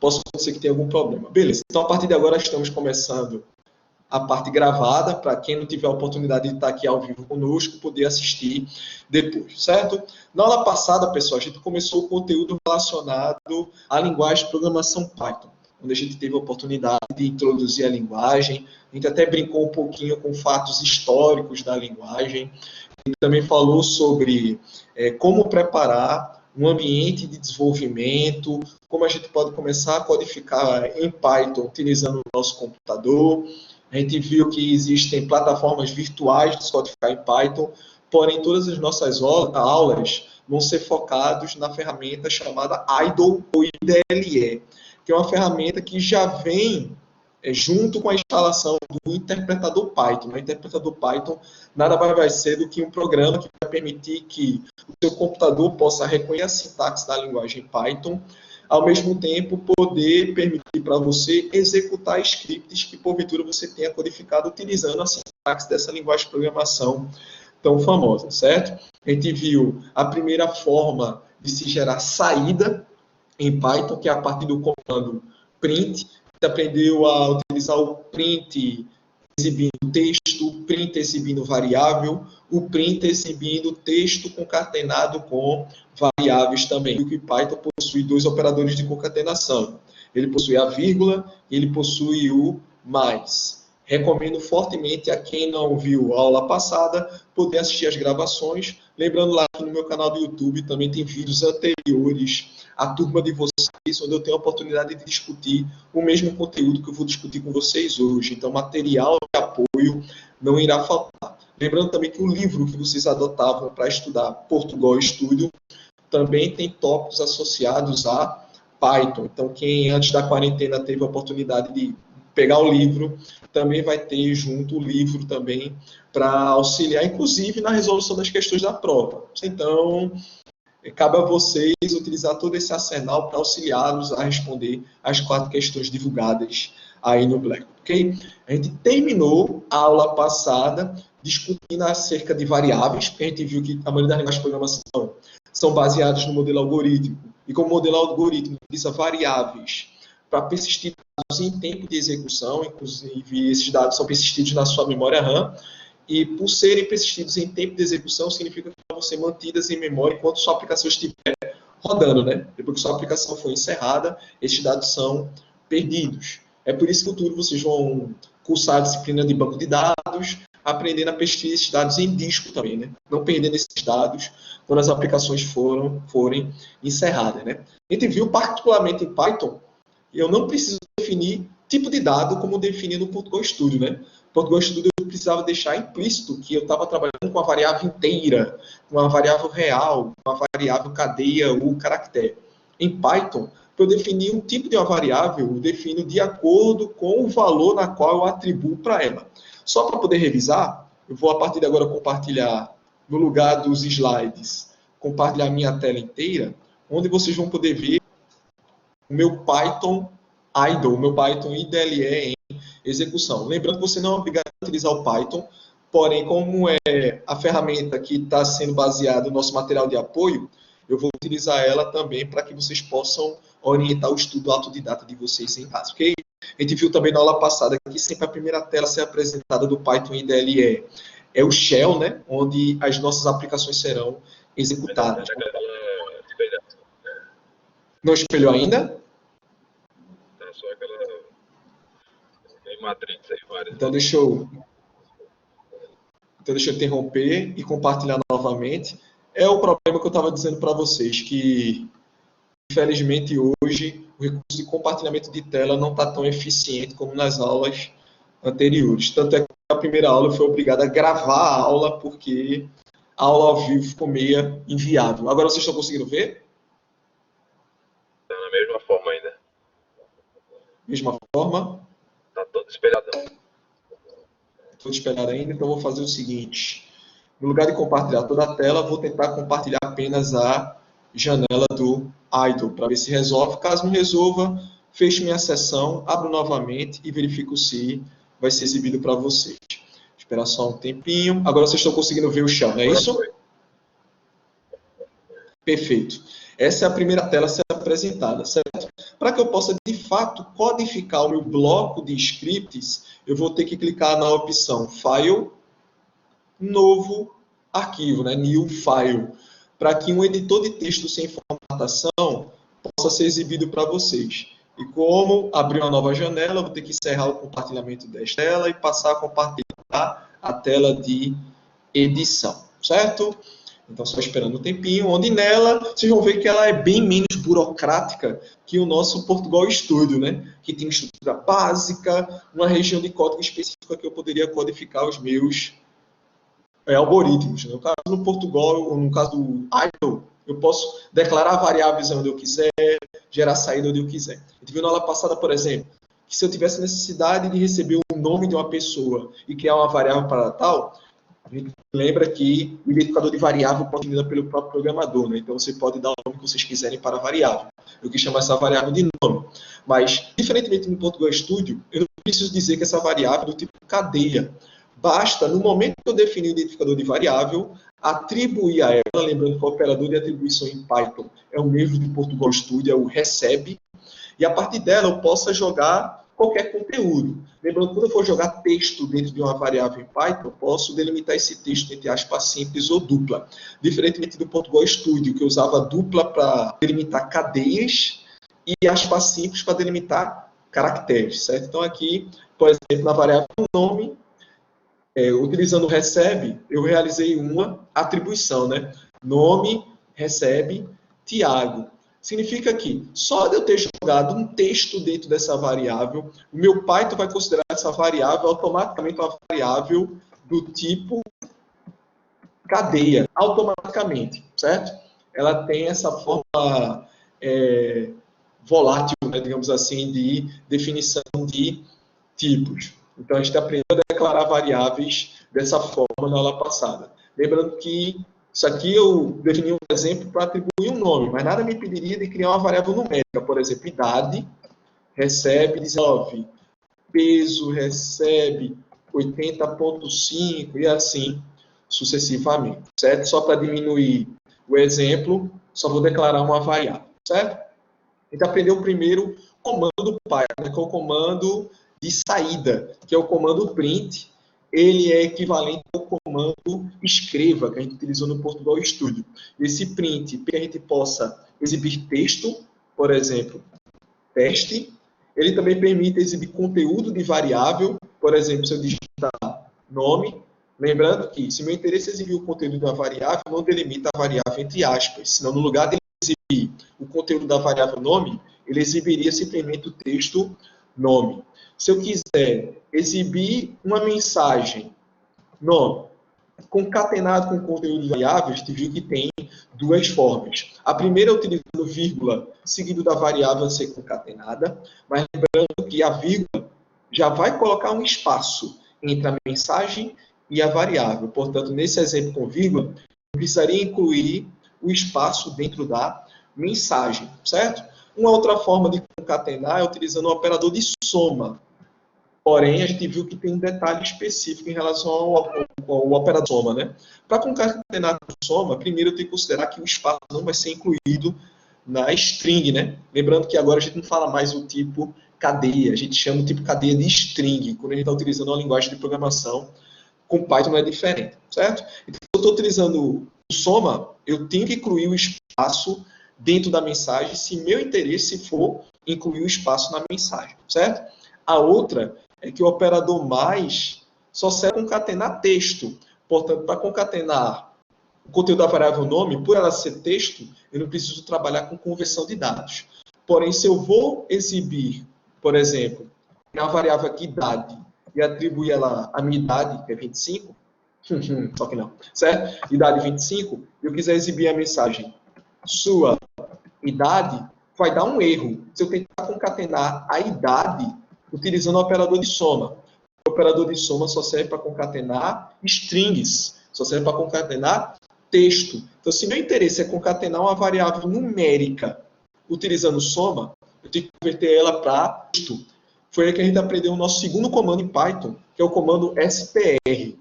possa acontecer que tenha algum problema. Beleza, então a partir de agora estamos começando a parte gravada, para quem não tiver a oportunidade de estar aqui ao vivo conosco, poder assistir depois, certo? Na aula passada, pessoal, a gente começou o conteúdo relacionado à linguagem de programação Python, onde a gente teve a oportunidade de introduzir a linguagem, a gente até brincou um pouquinho com fatos históricos da linguagem, a gente também falou sobre como preparar um ambiente de desenvolvimento, como a gente pode começar a codificar em Python utilizando o nosso computador. A gente viu que existem plataformas virtuais de codificar em Python, porém todas as nossas aulas vão ser focadas na ferramenta chamada IDLE ou IDLE, que é uma ferramenta que já vem junto com a instalação do interpretador Python. O interpretador Python nada mais vai ser do que um programa que vai permitir que o seu computador possa reconhecer a sintaxe da linguagem Python, ao mesmo tempo poder permitir para você executar scripts que porventura você tenha codificado utilizando a sintaxe dessa linguagem de programação tão famosa, certo? A gente viu a primeira forma de se gerar saída em Python, que é a partir do comando print. A gente aprendeu a utilizar o print exibindo texto, o print exibindo variável, o print exibindo texto concatenado com variáveis também. O Python possui dois operadores de concatenação. Ele possui a vírgula e ele possui o mais. Recomendo fortemente a quem não viu a aula passada poder assistir as gravações. Lembrando lá que no meu canal do YouTube também tem vídeos anteriores à turma de vocês, onde eu tenho a oportunidade de discutir o mesmo conteúdo que eu vou discutir com vocês hoje. Então, material de apoio não irá faltar. Lembrando também que o livro que vocês adotavam para estudar Portugal Studio também tem tópicos associados a Python. Então, quem antes da quarentena teve a oportunidade de pegar o livro, também vai ter junto o livro também para auxiliar, inclusive, na resolução das questões da prova. Então, cabe a vocês utilizar todo esse arsenal para auxiliá-los a responder as 4 questões divulgadas aí no Black, ok? A gente terminou a aula passada discutindo acerca de variáveis, porque a gente viu que a maioria das linguagens de programação são baseadas no modelo algorítmico, e como o modelo algorítmico utiliza variáveis para persistir dados em tempo de execução, inclusive esses dados são persistidos na sua memória RAM, e por serem persistidos em tempo de execução, significa que vão ser mantidas em memória enquanto sua aplicação estiver rodando, né? Depois que sua aplicação for encerrada, esses dados são perdidos. É por isso que no futuro vocês vão cursar a disciplina de banco de dados, aprendendo a persistir esses dados em disco também, né? Não perdendo esses dados quando as aplicações forem encerradas, né? A gente viu particularmente em Python, eu não preciso definir tipo de dado como defini no Portugal Studio, né? No Portugal Studio eu precisava deixar implícito que eu estava trabalhando com uma variável inteira, com uma variável real, com uma variável cadeia ou caractere. Em Python, para eu definir um tipo de uma variável, eu defino de acordo com o valor na qual eu atribuo para ela. Só para poder revisar, eu vou a partir de agora compartilhar, no lugar dos slides, compartilhar minha tela inteira, onde vocês vão poder ver o meu Python idle, o meu Python IDLE em execução. Lembrando que você não é obrigado a utilizar o Python, porém, como é a ferramenta que está sendo baseada no nosso material de apoio, eu vou utilizar ela também para que vocês possam orientar o estudo autodidata de vocês em casa, ok? A gente viu também na aula passada que sempre a primeira tela a ser apresentada do Python IDLE é o Shell, né? Onde as nossas aplicações serão executadas. Não espelhou ainda? Tá só aquela tem matrix aí, várias. Então deixa eu interromper e compartilhar novamente. É o problema que eu estava dizendo para vocês, que infelizmente hoje o recurso de compartilhamento de tela não está tão eficiente como nas aulas anteriores. Tanto é que na primeira aula eu fui obrigado a gravar a aula porque a aula ao vivo ficou meio inviável. Agora vocês estão conseguindo ver? Tá na mesma forma ainda. Mesma forma? Tá todo espelhadão. Estou esperando ainda, então vou fazer o seguinte. No lugar de compartilhar toda a tela, vou tentar compartilhar apenas a janela do idle, para ver se resolve. Caso não resolva, fecho minha sessão, abro novamente e verifico se vai ser exibido para vocês. Esperar só um tempinho. Agora vocês estão conseguindo ver o chão, não é isso? Perfeito. Essa é a primeira tela a ser apresentada, certo? Para que eu possa, de fato, codificar o meu bloco de scripts, eu vou ter que clicar na opção File, Novo Arquivo, né? New File, para que um editor de texto sem formatação possa ser exibido para vocês. E como abrir uma nova janela, eu vou ter que encerrar o compartilhamento desta tela e passar a compartilhar a tela de edição, certo? Então, só esperando um tempinho, onde nela, vocês vão ver que ela é bem menos burocrática que o nosso Portugal Studio, né? Que tem estrutura básica, uma região de código específica que eu poderia codificar os meus algoritmos. No caso do Portugal, ou no caso do idle, eu posso declarar variáveis onde eu quiser, gerar saída onde eu quiser. A gente viu na aula passada, por exemplo, que se eu tivesse necessidade de receber o nome de uma pessoa e criar uma variável para tal, a gente lembra que o identificador de variável pode ser dado pelo próprio programador, né? Então você pode dar o nome que vocês quiserem para a variável. Eu quis chamar essa variável de nome. Mas, diferentemente no Portugal Studio, eu não preciso dizer que essa variável é do tipo cadeia. Basta, no momento que eu definir o identificador de variável, atribuir a ela, lembrando que o operador de atribuição em Python é o mesmo do Portugal Studio, é o recebe, e a partir dela eu possa jogar qualquer conteúdo. Lembrando que quando eu for jogar texto dentro de uma variável em Python, eu posso delimitar esse texto entre aspas simples ou dupla. Diferentemente do Portugal Studio, que eu usava dupla para delimitar cadeias e aspas simples para delimitar caracteres, certo? Então aqui, por exemplo, na variável nome, utilizando o recebe, eu realizei uma atribuição, né? Nome, recebe, Tiago. Significa que só de eu ter jogado um texto dentro dessa variável, o meu Python vai considerar essa variável automaticamente uma variável do tipo cadeia, automaticamente, certo? Ela tem essa forma volátil, né, digamos assim, de definição de tipos. Então, a gente aprendeu a declarar variáveis dessa forma na aula passada. Lembrando que isso aqui eu defini um exemplo para atribuir um nome, mas nada me impediria de criar uma variável numérica, por exemplo, idade, recebe 19, peso, recebe 80,5 e assim sucessivamente, certo? Só para diminuir o exemplo, só vou declarar uma variável, certo? A gente aprendeu primeiro o comando do Python, né, que é o comando de saída, que é o comando print. Ele é equivalente ao comando escreva, que a gente utilizou no Portugal Studio. Esse print, para que a gente possa exibir texto, por exemplo, teste. Ele também permite exibir conteúdo de variável, por exemplo, se eu digitar nome, lembrando que se meu interesse é exibir o conteúdo da variável, não delimita a variável entre aspas, senão no lugar de exibir o conteúdo da variável nome, ele exibiria simplesmente o texto nome. Se eu quiser exibir uma mensagem nome concatenado com conteúdo de variáveis, a gente viu que tem duas formas. A primeira é utilizando vírgula seguido da variável a ser concatenada, mas lembrando que a vírgula já vai colocar um espaço entre a mensagem e a variável. Portanto, nesse exemplo com vírgula, eu precisaria incluir o espaço dentro da mensagem, certo? Uma outra forma de concatenar é utilizando o operador de soma. Porém, a gente viu que tem um detalhe específico em relação ao operador de soma, né? Para concatenar com soma, primeiro eu tenho que considerar que o espaço não vai ser incluído na string, né? Lembrando que agora a gente não fala mais o tipo cadeia, a gente chama o tipo cadeia de string, quando a gente está utilizando uma linguagem de programação, com Python não é diferente, certo? Então, se eu estou utilizando o soma, eu tenho que incluir o espaço dentro da mensagem, se meu interesse for incluir o espaço na mensagem, certo? A outra é que o operador mais só serve para concatenar texto. Portanto, para concatenar o conteúdo da variável nome, por ela ser texto, eu não preciso trabalhar com conversão de dados. Porém, se eu vou exibir, por exemplo, uma variável aqui, idade, e atribuir ela a minha idade, que é 25, só que não, certo? Idade 25, eu quiser exibir a mensagem sua idade, vai dar um erro. Se eu tentar concatenar a idade utilizando o operador de soma. O operador de soma só serve para concatenar strings, só serve para concatenar texto. Então, se meu interesse é concatenar uma variável numérica utilizando soma, eu tenho que converter ela para texto. Foi aí que a gente aprendeu o nosso segundo comando em Python, que é o comando str. E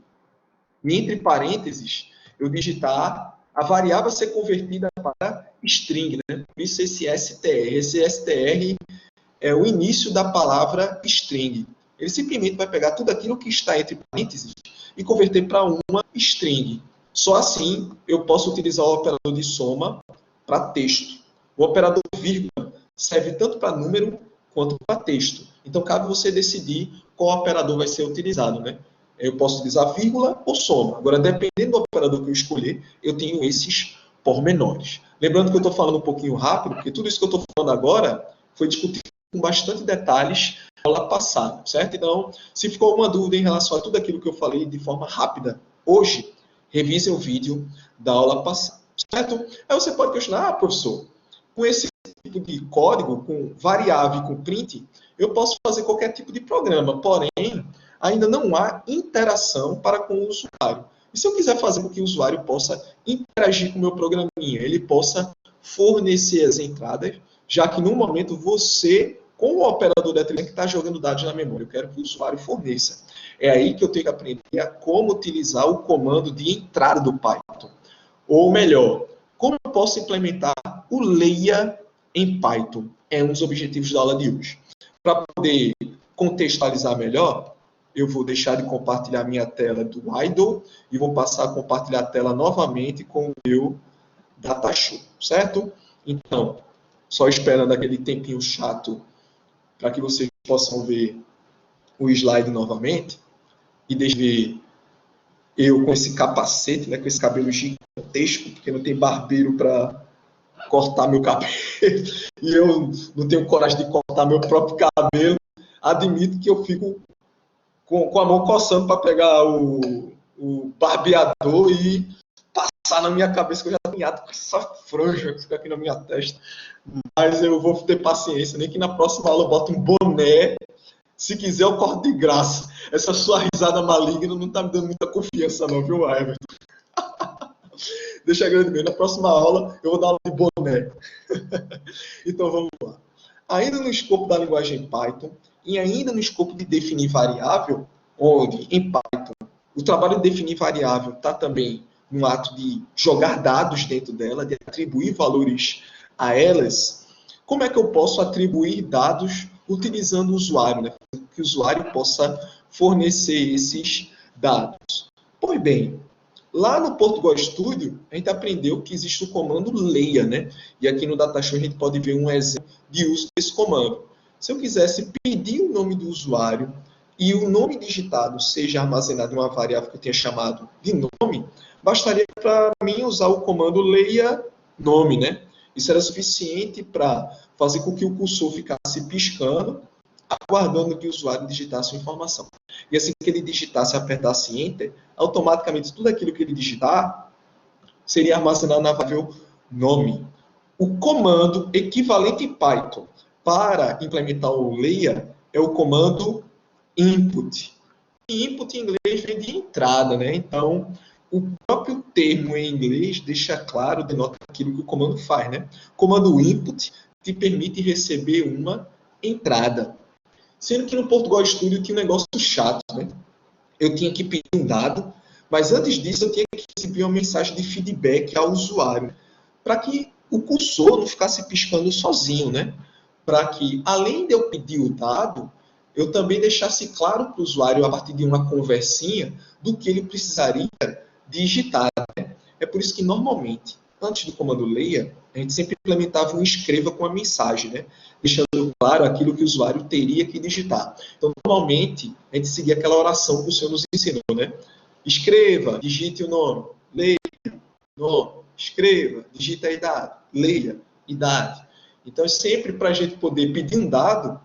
entre parênteses, eu digitar a variável a ser convertida para string, né? Por isso esse str. Esse str é o início da palavra string. Ele simplesmente vai pegar tudo aquilo que está entre parênteses e converter para uma string. Só assim eu posso utilizar o operador de soma para texto. O operador vírgula serve tanto para número quanto para texto. Então, cabe você decidir qual operador vai ser utilizado, né? Eu posso utilizar vírgula ou soma. Agora, dependendo do operador que eu escolher, eu tenho esses pormenores. Lembrando que eu estou falando um pouquinho rápido, porque tudo isso que eu estou falando agora foi discutido com bastante detalhes na aula passada, certo? Então, se ficou alguma dúvida em relação a tudo aquilo que eu falei de forma rápida hoje, revise o vídeo da aula passada, certo? Aí você pode questionar, professor, com esse tipo de código, com variável e com print, eu posso fazer qualquer tipo de programa, porém, ainda não há interação para com o usuário. E se eu quiser fazer com que o usuário possa interagir com o meu programinha, ele possa fornecer as entradas, já que no momento você, com o operador da trilha que está jogando dados na memória, eu quero que o usuário forneça. É aí que eu tenho que aprender a como utilizar o comando de entrada do Python. Ou melhor, como eu posso implementar o leia em Python? É um dos objetivos da aula de hoje. Para poder contextualizar melhor, eu vou deixar de compartilhar minha tela do idle e vou passar a compartilhar a tela novamente com o meu datashow, certo? Então, só esperando aquele tempinho chato para que vocês possam ver o slide novamente e deixe ver eu com esse capacete, né, com esse cabelo gigantesco, porque não tem barbeiro para cortar meu cabelo, e eu não tenho coragem de cortar meu próprio cabelo. Admito que eu fico com a mão coçando para pegar o barbeador e passar na minha cabeça, que eu já tenho com essa franja que fica aqui na minha testa. Mas eu vou ter paciência, nem que na próxima aula eu bote um boné. Se quiser, eu corto de graça. Essa sua risada maligna não está me dando muita confiança não, viu, Everton? Deixa grande mesmo. Na próxima aula, eu vou dar aula de boné. Então, vamos lá. Ainda no escopo da linguagem Python, e ainda no escopo de definir variável, onde, em Python, o trabalho de definir variável está também no ato de jogar dados dentro dela, de atribuir valores a elas. Como é que eu posso atribuir dados utilizando o usuário, né? Que o usuário possa fornecer esses dados. Pois bem, lá no Portugal Studio, a gente aprendeu que existe o comando leia, né? E aqui no Datashow a gente pode ver um exemplo de uso desse comando. Se eu quisesse pedir o nome do usuário e o nome digitado seja armazenado em uma variável que eu tenha chamado de nome, bastaria para mim usar o comando leia nome, né? Isso era suficiente para fazer com que o cursor ficasse piscando, aguardando que o usuário digitasse a informação. E assim que ele digitasse e apertasse Enter, automaticamente tudo aquilo que ele digitar seria armazenado na variável nome. O comando equivalente em Python para implementar o leia é o comando input. E input em inglês vem de entrada, né? Então, o próprio termo em inglês deixa claro, denota aquilo que o comando faz, né? O comando input te permite receber uma entrada. Sendo que no Portugal Studio tinha um negócio chato, né? Eu tinha que pedir um dado, mas antes disso eu tinha que receber uma mensagem de feedback ao usuário, para que o cursor não ficasse piscando sozinho, né? Para que, além de eu pedir o dado, eu também deixasse claro para o usuário, a partir de uma conversinha, do que ele precisaria digitar, né? É por isso que, normalmente, antes do comando leia, a gente sempre implementava um escreva com a mensagem, né? Deixando claro aquilo que o usuário teria que digitar. Então, normalmente, a gente seguia aquela oração que o Senhor nos ensinou, né? Escreva, digite o nome, leia, nome, escreva, digite a idade, leia, idade. Então, sempre para a gente poder pedir um dado,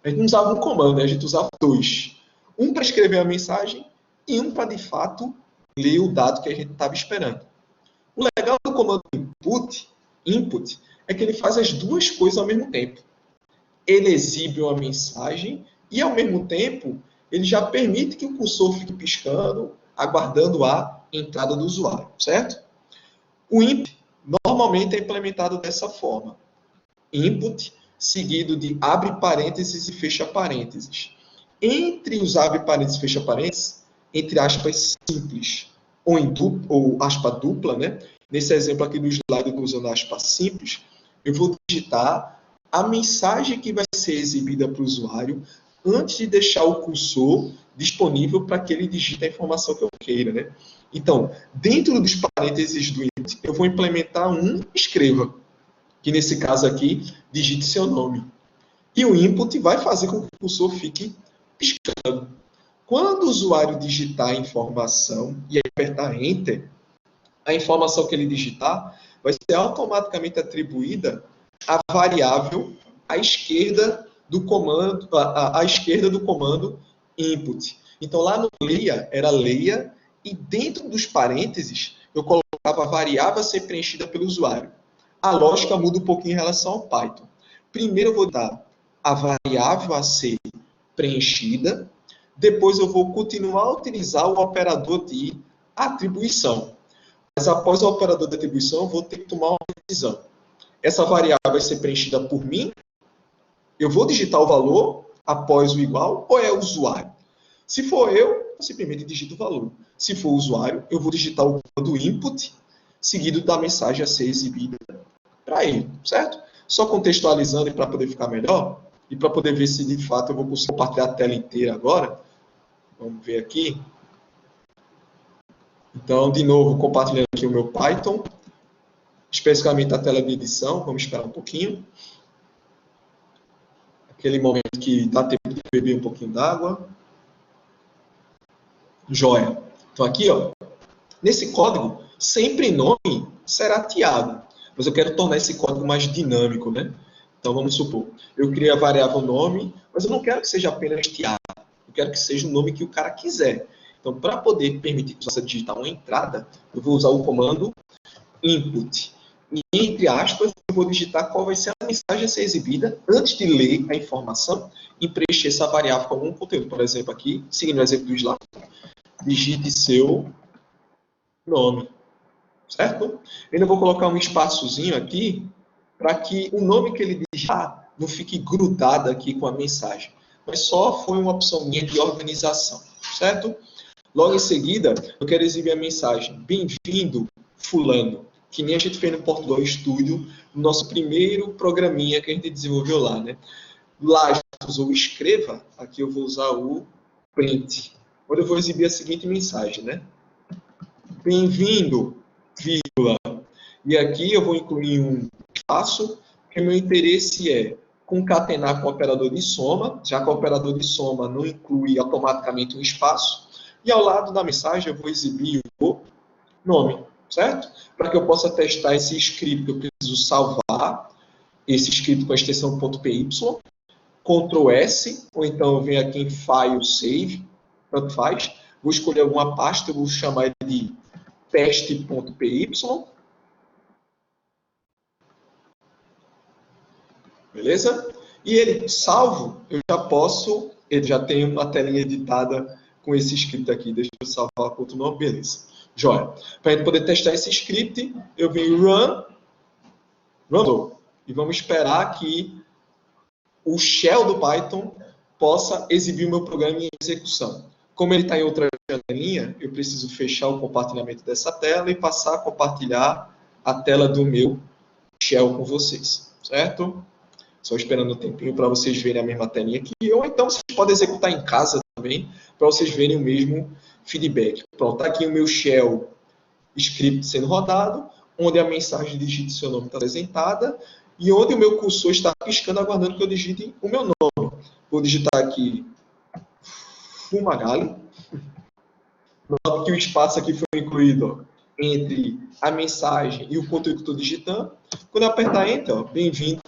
a gente não usava um comando, né? A gente usava dois. Um para escrever a mensagem e um para, de fato, ler o dado que a gente estava esperando. O legal do comando input, é que ele faz as duas coisas ao mesmo tempo. Ele exibe uma mensagem e, ao mesmo tempo, ele já permite que o cursor fique piscando, aguardando a entrada do usuário, certo? O input normalmente é implementado dessa forma. Input, seguido de abre parênteses e fecha parênteses. Entre os abre parênteses e fecha parênteses, entre aspas simples ou aspa dupla, né? nesse exemplo aqui do slide, eu estou usando aspas simples, eu vou digitar a mensagem que vai ser exibida para o usuário antes de deixar o cursor disponível para que ele digite a informação que eu queira, né? Então, dentro dos parênteses do input, eu vou implementar um escreva, que nesse caso aqui, digite seu nome. E o input vai fazer com que o cursor fique piscando. Quando o usuário digitar a informação e apertar Enter, a informação que ele digitar vai ser automaticamente atribuída à variável à esquerda do comando, à esquerda do comando input. Então, lá no leia, era leia, e dentro dos parênteses, eu colocava a variável a ser preenchida pelo usuário. A lógica muda um pouquinho em relação ao Python. Primeiro eu vou dar a variável a ser preenchida, depois eu vou continuar a utilizar o operador de atribuição. Mas após o operador de atribuição, eu vou ter que tomar uma decisão. Essa variável vai ser preenchida por mim? Eu vou digitar o valor após o igual ou é o usuário? Se for eu simplesmente digito o valor. Se for o usuário, eu vou digitar o comando input, seguido da mensagem a ser exibida para ele, certo? Só contextualizando e para poder ficar melhor, e para poder ver se de fato eu vou conseguir compartilhar a tela inteira agora. Vamos ver aqui. Então, de novo, compartilhando aqui o meu Python, especificamente a tela de edição. Vamos esperar um pouquinho. Aquele momento que dá tempo de beber um pouquinho d'água. Joia. Então, aqui, ó, nesse código, sempre nome será Tiago. Mas eu quero tornar esse código mais dinâmico, né? Então, vamos supor, eu criei a variável nome, mas eu não quero que seja apenas Tiago. Eu quero que seja o nome que o cara quiser. Então, para poder permitir que você digitar uma entrada, eu vou usar o comando input. E, entre aspas, eu vou digitar qual vai ser a mensagem a ser exibida antes de ler a informação e preencher essa variável com algum conteúdo. Por exemplo, aqui, seguindo o exemplo do slide, digite seu nome, certo? Eu ainda vou colocar um espaçozinho aqui para que o nome que ele digitar não fique grudado aqui com a mensagem. Mas só foi uma opção minha de organização, certo? Logo em seguida, eu quero exibir a mensagem: bem-vindo, fulano, que nem a gente fez no Portugal Studio, no nosso primeiro programinha que a gente desenvolveu lá, né? Lá a gente usou o escreva, aqui eu vou usar o print, onde eu vou exibir a seguinte mensagem, né? Bem-vindo, vírgula. E aqui eu vou incluir um espaço, que o meu interesse é concatenar com o operador de soma, já que o operador de soma não inclui automaticamente um espaço. E ao lado da mensagem eu vou exibir o nome, certo? Para que eu possa testar esse script, eu preciso salvar esse script com a extensão .py, Ctrl S, ou então eu venho aqui em File, Save, tanto faz. Vou escolher alguma pasta, eu vou chamar ele de teste.py. Beleza? E ele salvo, eu já posso, ele já tem uma telinha editada com esse script aqui. Deixa eu salvar com outro nome, beleza. Joia. Para a gente poder testar esse script, eu venho run, e vamos esperar que o shell do Python possa exibir o meu programa em execução. Como ele está em outra janelinha, eu preciso fechar o compartilhamento dessa tela e passar a compartilhar a tela do meu shell com vocês, certo? Só esperando um tempinho para vocês verem a mesma telinha aqui, ou então vocês podem executar em casa também, para vocês verem o mesmo feedback. Pronto, está aqui o meu shell script sendo rodado, onde a mensagem digite seu nome está apresentada, e onde o meu cursor está piscando, aguardando que eu digite o meu nome. Vou digitar aqui Fumagalli. Note que o espaço aqui foi incluído entre a mensagem e o conteúdo que estou digitando. Quando eu apertar Enter, bem-vindo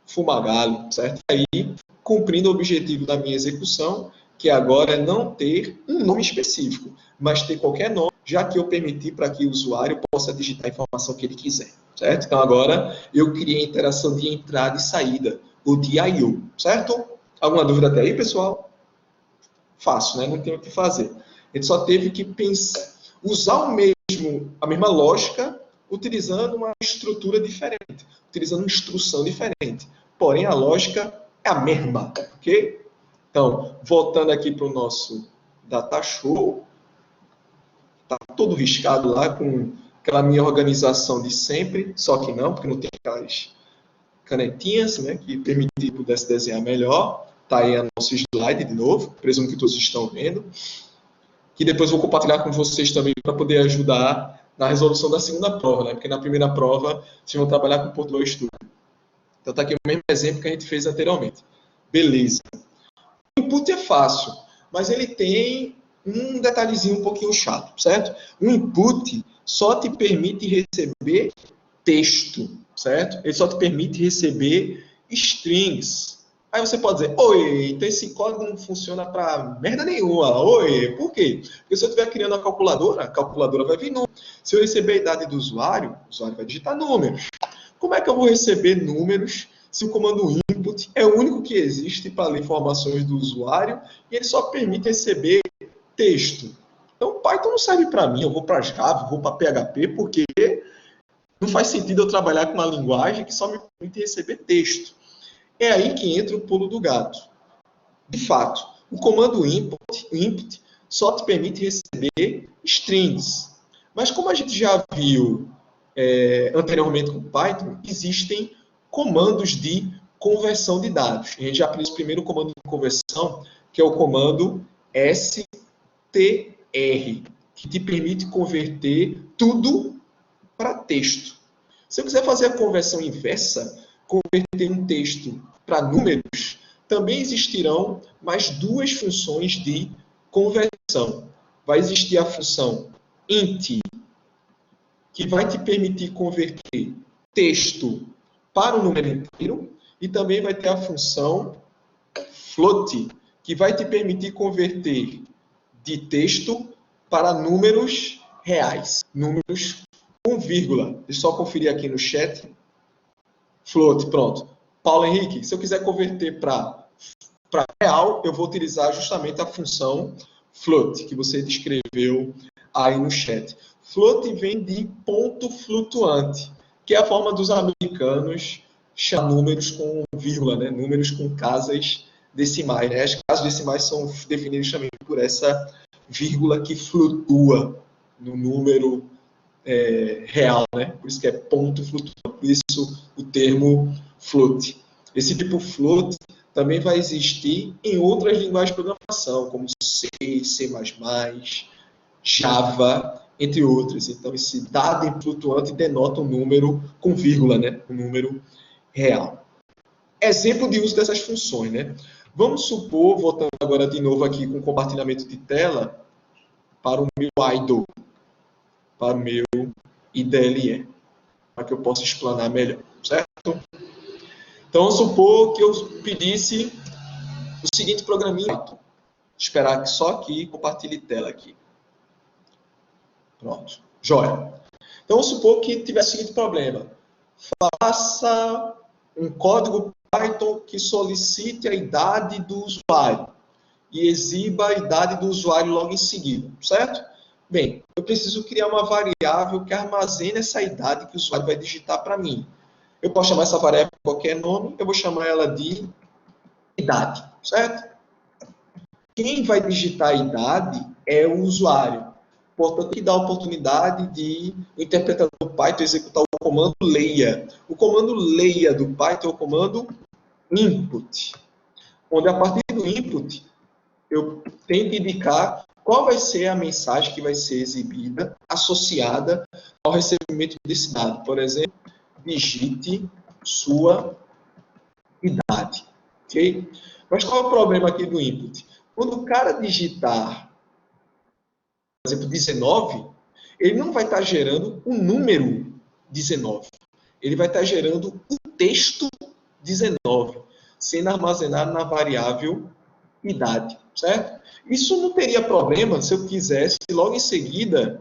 Fumagalli, certo? Aí, cumprindo o objetivo da minha execução, que agora é não ter um nome específico, mas ter qualquer nome, já que eu permiti para que o usuário possa digitar a informação que ele quiser, certo? Então, agora, eu criei a interação de entrada e saída, o de I/O, certo? Alguma dúvida até aí, pessoal? Fácil, né? Não tem o que fazer. A gente só teve que pensar, usar a mesma lógica, utilizando uma estrutura diferente, utilizando uma instrução diferente. Porém, a lógica é a mesma, ok? Então, voltando aqui para o nosso data show, está todo riscado lá com aquela minha organização de sempre, só que não, porque não tem aquelas canetinhas, né, que permitir que pudesse desenhar melhor. Está aí o nosso slide de novo, presumo que todos estão vendo, que depois vou compartilhar com vocês também para poder ajudar na resolução da segunda prova, né, porque na primeira prova vocês vão trabalhar com Portugal Studio. Então está aqui o mesmo exemplo que a gente fez anteriormente. Beleza. O input é fácil, mas ele tem um detalhezinho um pouquinho chato, certo? O input só te permite receber texto, certo? Ele só te permite receber strings. Aí você pode dizer, oi, então esse código não funciona para merda nenhuma. Oi, por quê? Porque se eu estiver criando a calculadora vai vir número. Se eu receber a idade do usuário, o usuário vai digitar números. Como é que eu vou receber números se o comando input é o único que existe para ler informações do usuário e ele só permite receber texto? Então, Python não serve para mim. Eu vou para Java, vou para PHP, porque não faz sentido eu trabalhar com uma linguagem que só me permite receber texto. É aí que entra o pulo do gato. De fato, o comando input só te permite receber strings. Mas como a gente já viu anteriormente com Python, existem comandos de conversão de dados. A gente já aprendeu o primeiro comando de conversão, que é o comando str, que te permite converter tudo para texto. Se eu quiser fazer a conversão inversa, converter um texto para números, também existirão mais duas funções de conversão. Vai existir a função int, que vai te permitir converter texto para um número inteiro, e também vai ter a função float, que vai te permitir converter de texto para números reais, números com vírgula. Deixa eu só conferir aqui no chat. Float, pronto. Paulo Henrique, se eu quiser converter para real, eu vou utilizar justamente a função float, que você descreveu aí no chat. Float vem de ponto flutuante, que é a forma dos americanos chamar números com vírgula, né? Números com casas decimais. Né? As casas decimais são definidas também por essa vírgula que flutua no número real, né? Por isso que é ponto flutuante, por isso o termo float. Esse tipo float também vai existir em outras linguagens de programação, como C, C++, Java, entre outras. Então, esse dado flutuante denota um número com vírgula, né? Um número real. Exemplo de uso dessas funções, né? Vamos supor, voltando agora de novo aqui com compartilhamento de tela, para o meu idle, para o meu IDLE, para que eu possa explanar melhor, certo? Então, vamos supor que eu pedisse o seguinte programinha. Vou esperar que só aqui compartilhe tela aqui. Pronto. Joia. Então, vamos supor que tivesse o seguinte problema. Faça um código Python que solicite a idade do usuário e exiba a idade do usuário logo em seguida, certo? Bem, eu preciso criar uma variável que armazene essa idade que o usuário vai digitar para mim. Eu posso chamar essa variável de qualquer nome, eu vou chamar ela de idade, certo? Quem vai digitar a idade é o usuário. Portanto, que dá a oportunidade de o interpretador do Python executar o comando leia. O comando leia do Python é o comando input, onde a partir do input eu tenho que indicar qual vai ser a mensagem que vai ser exibida associada ao recebimento desse dado. Por exemplo, digite sua idade. Ok? Mas qual é o problema aqui do input? Quando o cara digitar, por exemplo, 19, ele não vai estar gerando o número 19. Ele vai estar gerando o texto 19, sendo armazenado na variável idade, certo? Isso não teria problema se eu quisesse, logo em seguida,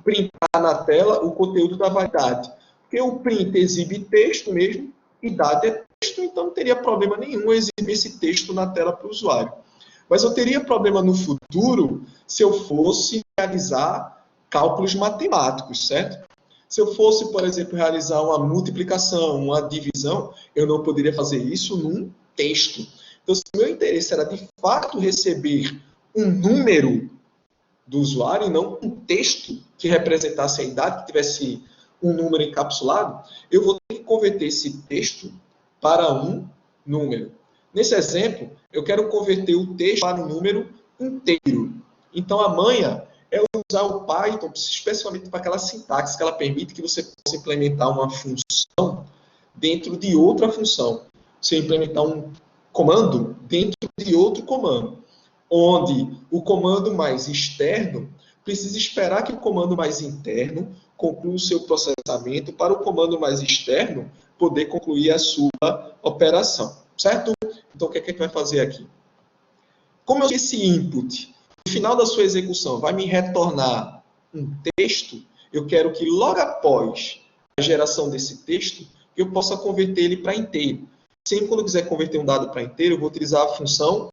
printar na tela o conteúdo da variedade. Porque o print exibe texto mesmo, idade é texto, então não teria problema nenhum exibir esse texto na tela para o usuário. Mas eu teria problema no futuro se eu fosse realizar cálculos matemáticos, certo? Se eu fosse, por exemplo, realizar uma multiplicação, uma divisão, eu não poderia fazer isso num texto. Então, se o meu interesse era, de fato, receber um número, do usuário e não um texto que representasse a idade, que tivesse um número encapsulado, eu vou ter que converter esse texto para um número. Nesse exemplo, eu quero converter o texto para um número inteiro. Então, a manha é usar o Python, especialmente para aquela sintaxe que ela permite que você possa implementar uma função dentro de outra função. Você implementar um comando dentro de outro comando, onde o comando mais externo precisa esperar que o comando mais interno conclua o seu processamento para o comando mais externo poder concluir a sua operação, certo? Então, o que é que a gente vai fazer aqui? Como eu esse input, no final da sua execução, vai me retornar um texto, eu quero que logo após a geração desse texto, eu possa converter ele para inteiro. Sempre quando eu quiser converter um dado para inteiro, eu vou utilizar a função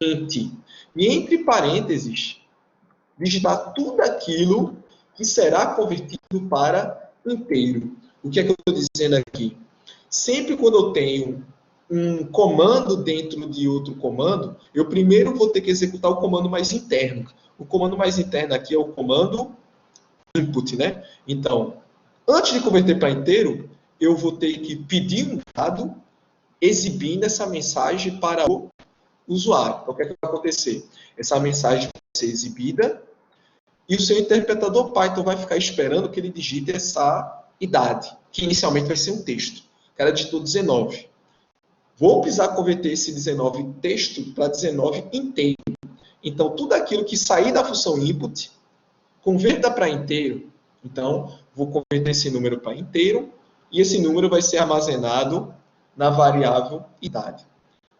int. E entre parênteses, digitar tudo aquilo que será convertido para inteiro. O que é que eu estou dizendo aqui? Sempre quando eu tenho um comando dentro de outro comando, eu primeiro vou ter que executar o comando mais interno. O comando mais interno aqui é o comando input, né? Então, antes de converter para inteiro, eu vou ter que pedir um dado exibindo essa mensagem para o usuário. Então, o que é que vai acontecer? Essa mensagem vai ser exibida e o seu interpretador Python vai ficar esperando que ele digite essa idade, que inicialmente vai ser um texto. O cara digitou 19. Vou precisar converter esse 19 texto para 19 inteiro. Então, tudo aquilo que sair da função input, converta para inteiro. Então, vou converter esse número para inteiro e esse número vai ser armazenado na variável idade.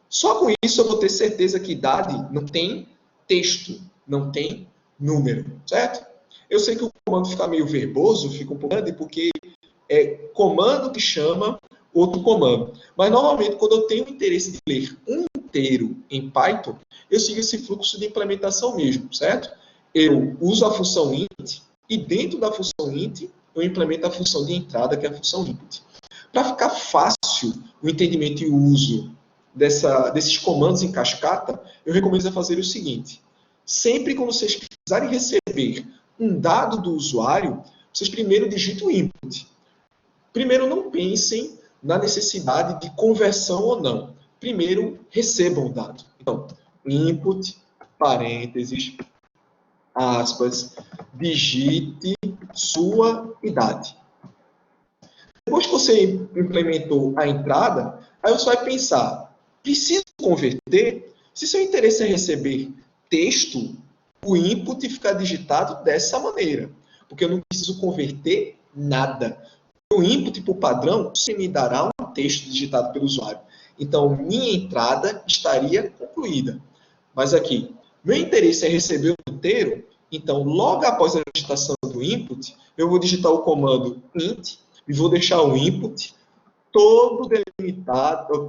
Só com isso eu vou ter certeza que idade não tem texto, não tem número, certo? Eu sei que o comando fica meio verboso, fica um pouco grande, porque é comando que chama outro comando. Mas, normalmente, quando eu tenho interesse de ler um inteiro em Python, eu sigo esse fluxo de implementação mesmo, certo? Eu uso a função int e, dentro da função int, eu implemento a função de entrada, que é a função input. Para ficar fácil o entendimento e o uso desses comandos em cascata, eu recomendo fazer o seguinte. Sempre quando vocês precisarem receber um dado do usuário, vocês primeiro digitam o input. Primeiro, não pensem na necessidade de conversão ou não. Primeiro, recebam o dado. Então, input, parênteses, aspas, digite sua idade. Depois que você implementou a entrada, aí você vai pensar, preciso converter? Se seu interesse é receber texto, o input fica digitado dessa maneira, porque eu não preciso converter nada. O input, por padrão, sempre me dará um texto digitado pelo usuário. Então, minha entrada estaria concluída. Mas aqui, meu interesse é receber o inteiro, então, logo após a digitação do input, eu vou digitar o comando int e vou deixar o input todo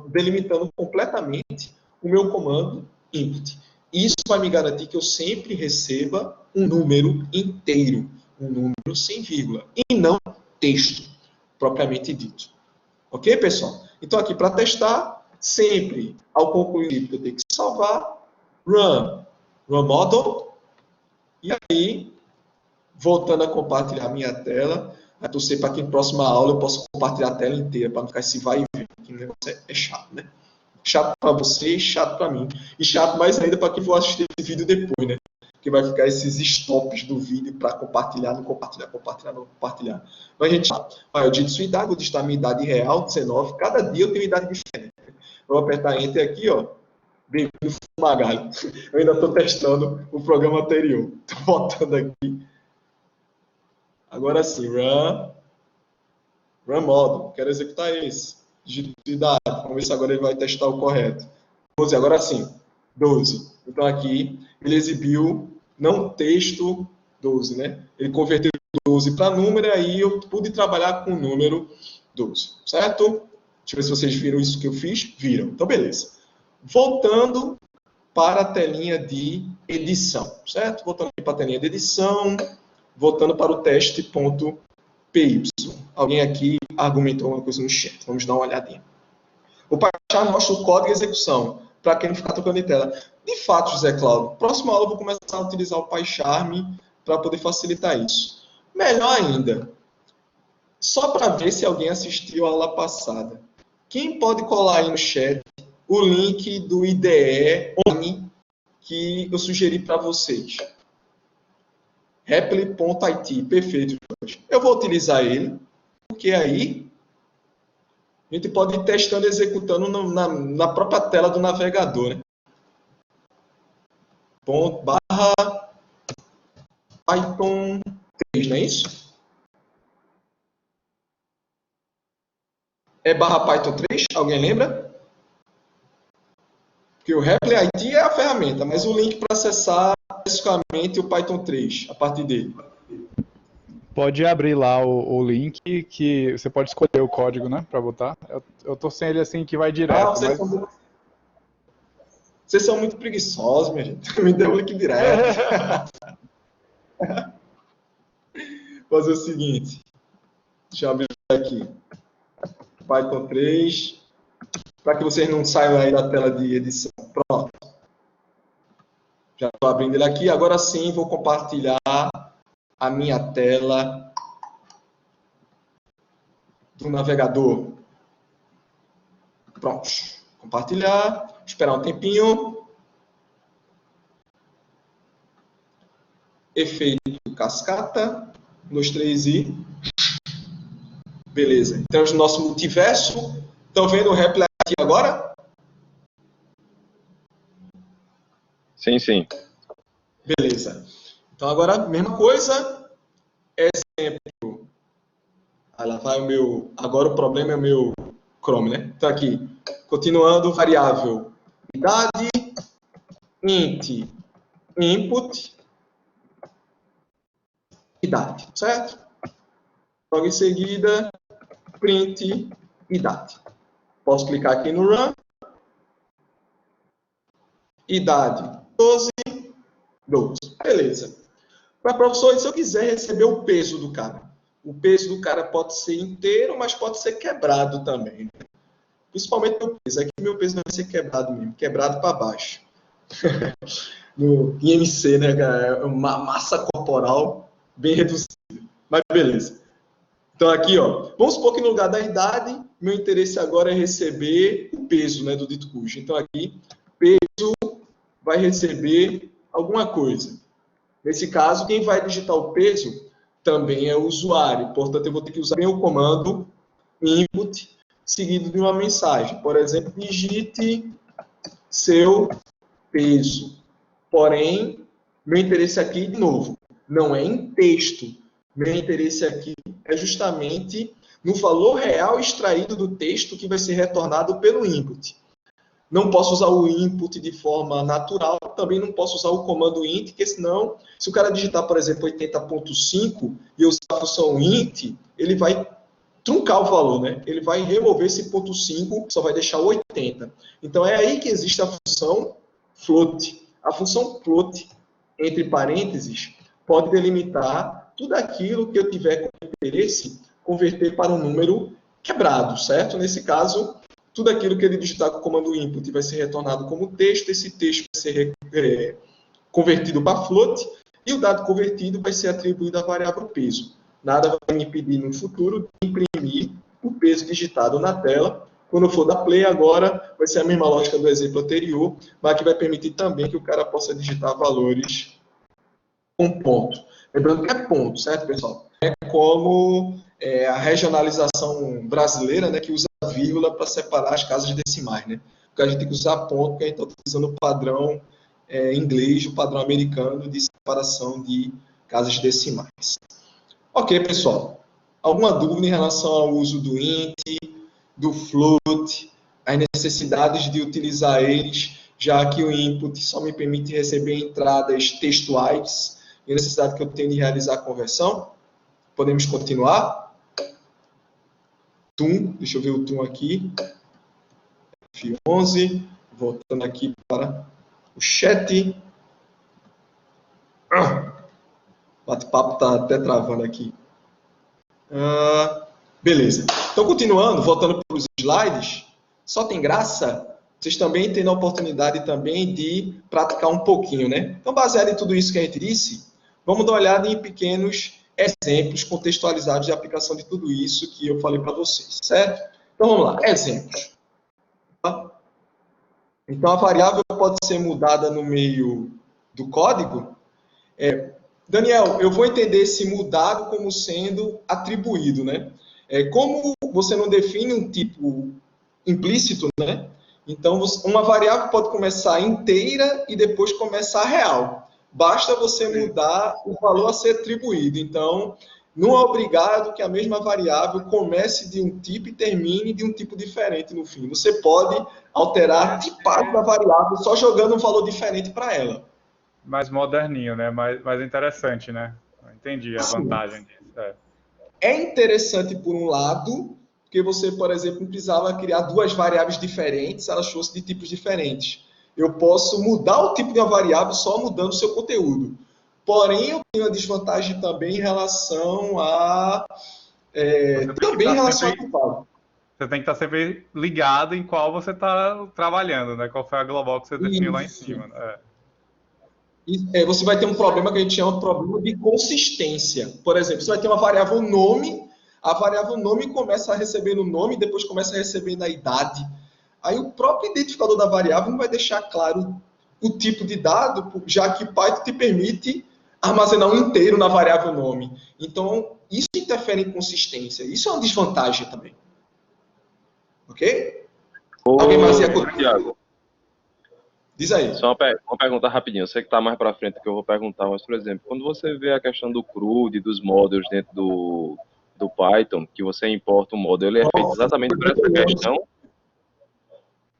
delimitando completamente o meu comando input. Isso vai me garantir que eu sempre receba um número inteiro, um número sem vírgula, e não texto propriamente dito. Ok, pessoal? Então, aqui para testar, sempre ao concluir eu tenho que salvar, run model, e aí, voltando a compartilhar minha tela, a torcer para que em próxima aula eu possa compartilhar a tela inteira, para não ficar esse vai e vem, que o negócio é chato, né? Chato para vocês, chato para mim. E chato mais ainda para quem for assistir esse vídeo depois, né? Que vai ficar esses stops do vídeo para compartilhar, não compartilhar, compartilhar, não compartilhar. Mas, gente, eu digito sua idade, vou digitar minha idade real, 19. Cada dia eu tenho idade diferente. Vou apertar Enter aqui, ó. Bem-vindo, Magalho. Eu ainda estou testando o programa anterior. Estou voltando aqui. Agora sim, run model. Quero executar esse. Digito idade. Vamos ver se agora ele vai testar o correto. 12, agora sim. 12. Então aqui ele exibiu não texto 12, né? Ele converteu 12 para número e aí eu pude trabalhar com o número 12, certo? Deixa eu ver se vocês viram isso que eu fiz. Viram. Então, beleza. Voltando para a telinha de edição, certo? Voltando para a telinha de edição, voltando para o teste.py. Alguém aqui argumentou uma coisa no chat. Vamos dar uma olhadinha. O Pachá mostra o código de execução. para quem não ficar tocando em tela. De fato, José Cláudio, próxima aula eu vou começar a utilizar o PyCharm para poder facilitar isso. Melhor ainda, só para ver se alguém assistiu a aula passada. Quem pode colar aí no chat o link do IDE online que eu sugeri para vocês? Repli.it, perfeito, Jorge. Eu vou utilizar ele, porque aí a gente pode ir testando e executando na própria tela do navegador. Né? /Python 3, não é isso? É /Python 3? Alguém lembra? Porque o Repli.it é a ferramenta, mas o link para acessar especificamente o Python 3, a partir dele. Pode abrir lá o link que você pode escolher o código, né, para botar. Eu tô sem ele assim que vai direto. Vocês são muito preguiçosos, minha gente. Me deu o link direto. Vou fazer o seguinte. Deixa eu abrir aqui. Python 3. Para que vocês não saiam aí da tela de edição. Pronto. Já estou abrindo ele aqui. Agora sim, vou compartilhar a minha tela do navegador. Pronto. Compartilhar. Esperar um tempinho. Efeito cascata. 1, 2, 3 e... Beleza. Temos o nosso multiverso. Estão vendo o Repli aqui agora? Sim, sim. Beleza. Então agora, mesma coisa. Exemplo. Aí lá vai o meu... Agora o problema é o meu Chrome, né? Então aqui, continuando, variável idade, int, input, idade, certo? Logo em seguida, print, idade. Posso clicar aqui no Run. Idade, 12, 12. Beleza. Para professor, se eu quiser receber o peso do cara. O peso do cara pode ser inteiro, mas pode ser quebrado também. Principalmente o peso. Aqui meu peso vai ser quebrado mesmo. Quebrado para baixo. No IMC, né, cara? Uma massa corporal bem reduzida. Mas beleza. Então aqui, ó, vamos supor que no lugar da idade, meu interesse agora é receber o peso, né, do dito cujo. Então aqui, peso vai receber alguma coisa. Nesse caso, quem vai digitar o peso também é o usuário. Portanto, eu vou ter que usar bem o comando input seguido de uma mensagem. Por exemplo, digite seu peso. Porém, meu interesse aqui, de novo, não é em texto. Meu interesse aqui é justamente no valor real extraído do texto que vai ser retornado pelo input. Não posso usar o input de forma natural, também não posso usar o comando int, porque senão, se o cara digitar, por exemplo, 80.5 e eu usar a função int, ele vai truncar o valor, né? Ele vai remover esse ponto 5, só vai deixar 80. Então é aí que existe a função float. A função float, entre parênteses, pode delimitar tudo aquilo que eu tiver com interesse converter para um número quebrado, certo? Nesse caso, tudo aquilo que ele digitar com o comando input vai ser retornado como texto, esse texto vai ser convertido para float, e o dado convertido vai ser atribuído à variável peso. Nada vai me impedir no futuro de imprimir o peso digitado na tela. Quando eu for dar play agora, vai ser a mesma lógica do exemplo anterior, mas que vai permitir também que o cara possa digitar valores com ponto. Lembrando que é ponto, certo, pessoal? É como a regionalização brasileira, né, que usa vírgula para separar as casas decimais, né? Porque a gente tem que usar ponto, porque a gente está utilizando o padrão inglês, o padrão americano de separação de casas decimais. Ok, pessoal. Alguma dúvida em relação ao uso do int, do float, as necessidades de utilizar eles, já que o input só me permite receber entradas textuais e a necessidade que eu tenho de realizar a conversão? Podemos continuar? Tum, deixa eu ver o tum aqui. F11, voltando aqui para o chat. Bate-papo está até travando aqui. Beleza. Então, continuando, voltando para os slides, só tem graça? vocês também têm a oportunidade também de praticar um pouquinho, né? Então, baseado em tudo isso que a gente disse, vamos dar uma olhada em pequenos exemplos contextualizados de aplicação de tudo isso que eu falei para vocês, certo? Então, vamos lá. Exemplos. Então, a variável pode ser mudada no meio do código. Daniel, eu vou entender esse mudado como sendo atribuído, né? Como você não define um tipo implícito, né? Então, uma variável pode começar inteira e depois começar real. Basta você mudar o valor a ser atribuído. Então, não é obrigado que a mesma variável comece de um tipo e termine de um tipo diferente no fim. Você pode alterar a tipagem da variável só jogando um valor diferente para ela. Mais moderninho, né? Mais interessante, né? Entendi a vantagem disso. É interessante por um lado, porque você, por exemplo, não precisava criar duas variáveis diferentes, elas fossem de tipos diferentes. Eu posso mudar o tipo de uma variável só mudando o seu conteúdo. Porém, eu tenho a desvantagem também em relação a... também em relação a tipagem. Você tem que estar sempre ligado em qual você está trabalhando, né? Qual foi a global que você definiu lá em cima. Você vai ter um problema que a gente chama de problema de consistência. Por exemplo, você vai ter uma variável nome, a variável nome começa a receber no nome, depois começa a receber na idade. Aí o próprio identificador da variável não vai deixar claro o tipo de dado, já que Python te permite armazenar um inteiro na variável nome. Então, isso interfere em consistência. Isso é uma desvantagem também. Ok? Alguém mais ia Thiago. Diz aí. Só uma pergunta rapidinho. Eu sei que está mais para frente que eu vou perguntar, mas, por exemplo, quando você vê a questão do CRUD, dos módulos dentro do Python, que você importa um módulo, ele é feito exatamente por essa questão?